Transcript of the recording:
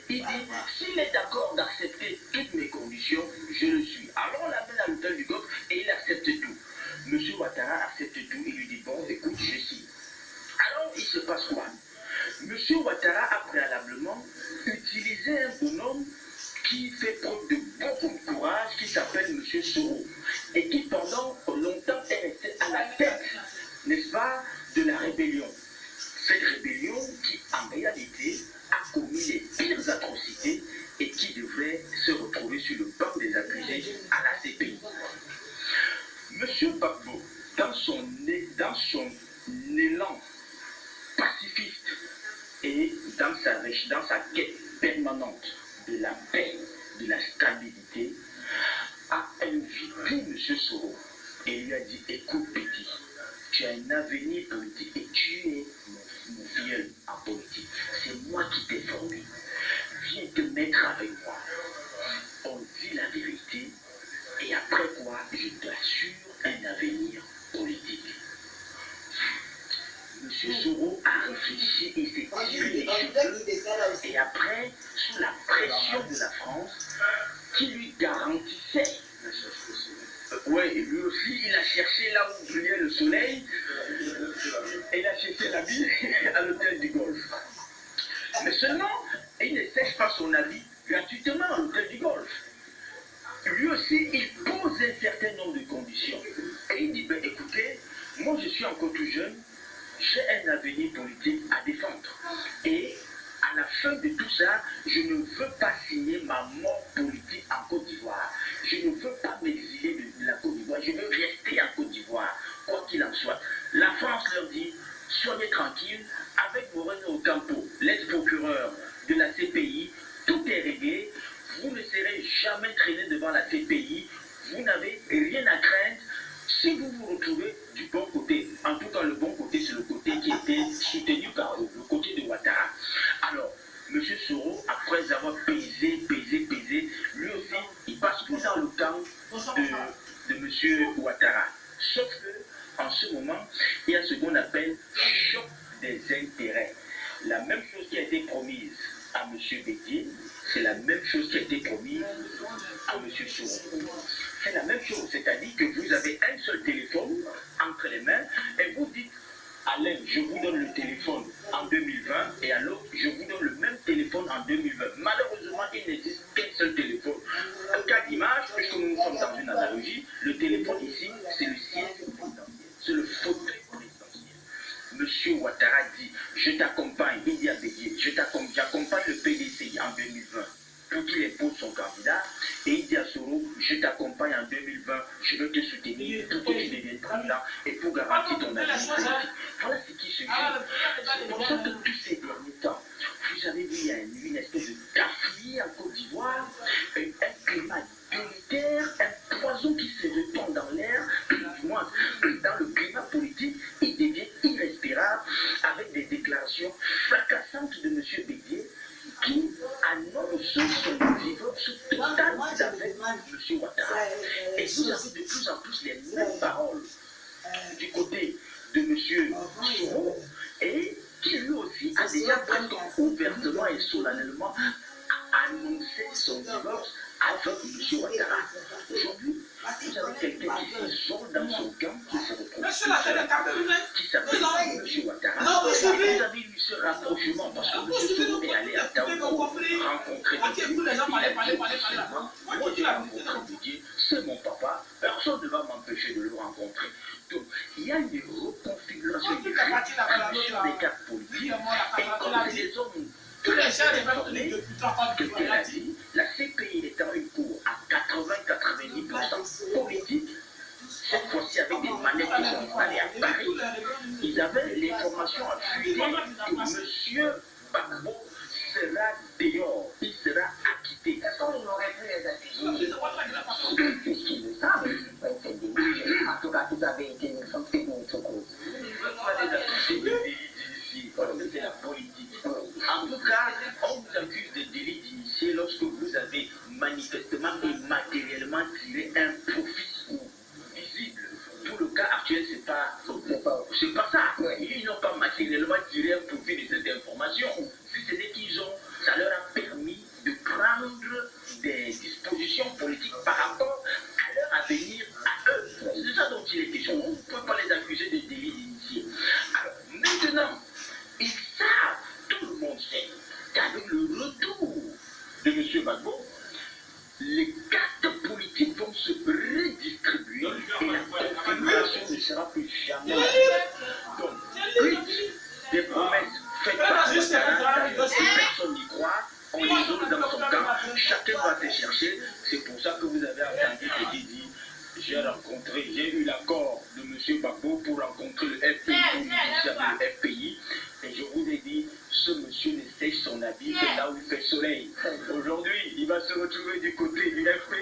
Il dit, s'il est d'accord d'accepter toutes mes conditions, je le suis. Alors on l'amène à l'hôtel du Golfe et il accepte tout. Monsieur Ouattara accepte tout, il lui dit, bon, écoute, je signe. Alors il se passe quoi? Monsieur Ouattara a préalablement utilisé un bonhomme qui fait preuve de beaucoup de courage, qui s'appelle Monsieur Soro, et qui pendant longtemps est resté à la tête, n'est-ce pas, de la rébellion. Cette rébellion qui, en réalité, a commis les pires atrocités et qui devrait se retrouver sur le banc des accusés à la CPI. Monsieur Gbagbo, dans son élan pacifiste et dans sa quête permanente de la paix, de la stabilité, a invité M. Soro et lui a dit, écoute petit, tu as un avenir politique et tu es mon filleul en politique. C'est moi qui t'ai formé. Viens te mettre avec moi. On dit la vérité et après quoi, je t'assure un avenir politique. M. Soro a réfléchi et s'est tiré les cheveux. Et après, sous la pression de la France, qui lui garantissait, ouais, lui aussi, il a cherché là où brillait le soleil, et il a cherché l'habit à l'hôtel du Golfe. Mais seulement, il ne sèche pas son habit gratuitement à l'hôtel du Golfe. Lui aussi, il pose un certain nombre de conditions. Et il dit, ben écoutez, moi je suis encore tout jeune, j'ai un avenir politique à défendre. Et à la fin de tout ça, je ne veux pas signer ma mort politique en Côte d'Ivoire. Je ne veux pas m'exiler de la Côte d'Ivoire. Je veux rester en Côte d'Ivoire, quoi qu'il en soit. La France leur dit, soyez tranquilles, avec Moreno Ocampo, l'ex-procureur de la CPI, tout est réglé. Vous ne serez jamais traîné devant la CPI. Vous n'avez rien à craindre. Si vous vous retrouvez du bon côté, en tout cas le bon côté, c'est le côté qui était soutenu par eux, le côté de Ouattara. Alors, M. Soro, après avoir pesé, lui aussi, il passe plus dans le camp de M. Ouattara. Sauf que, en ce moment, il y a ce qu'on appelle choc des intérêts. La même chose qui a été promise à M. Bédié, c'est la même chose qui a été promise à M. Soro. C'est la même chose, c'est-à-dire que vous avez un seul téléphone entre les mains et vous dites, Alain, je vous donne le téléphone en 2020 et à l'autre, je vous donne le même téléphone en 2020. Malheureusement, il n'existe qu'un seul téléphone. En cas d'image, puisque nous sommes dans une analogie, le téléphone ici, c'est le siège présidentiel, c'est le fauteuil présidentiel. Monsieur Ouattara dit, je t'accompagne, il dit à Bédié, j'accompagne le PDCI en 2020 pour qu'il impose son candidat. Et il dit à Soro, je t'accompagne en 2020, je veux te soutenir pour que tu deviennes président et pour garantir ton avenir politique. Voilà ce qui se joue. C'est pour ça que tous ces derniers temps, vous avez vu, il y a une espèce de cafouillis en Côte d'Ivoire, un climat militaire, un poison qui se répand dans l'air, du moins dans le climat politique, il devient irrespirable avec des déclarations fracassantes de M. Bédié, qui annonce son divorce total avec M. Ouattara. Et vous avez de plus en plus les mêmes paroles du côté de M. Soro, et qui lui aussi a déjà presque ouvertement et solennellement annoncé son divorce avec M. Ouattara. Aujourd'hui, vous avez quelqu'un qui sort dans son camp, qui se retrouve qui s'appelle M. Ouattara. Vous avez eu ce rapprochement parce que M. Soro est allé à Taouko rencontrer moi j'ai rencontré Didier, c'est mon papa, personne ne va m'empêcher de le rencontrer. Donc, il y a une reconfiguration, une répartition des cartes politiques, et comme c'est des hommes très informés, quelqu'un l'a dit, la CPI étant une cour à 80-90% politique, cette fois-ci avec des manettes qui sont installées à Paris, ils avaient l'information à fuiter que M. Gbagbo sera dehors, il sera acquitté. Est-ce qu'on aurait pu les accuser? Puisqu'ils le savent, en tout cas, tout avait été une autre cause. C'est la politique. En tout cas, on vous accuse de délit d'initié lorsque vous avez manifestement et matériellement tiré un profit visible. Pour le cas actuel, c'est pas ça. Ils n'ont pas matériellement tiré un profit de cette information. Si ce n'est qu'ils ont, ça leur a permis là où fait le soleil. Aujourd'hui, il va se retrouver du côté du FP.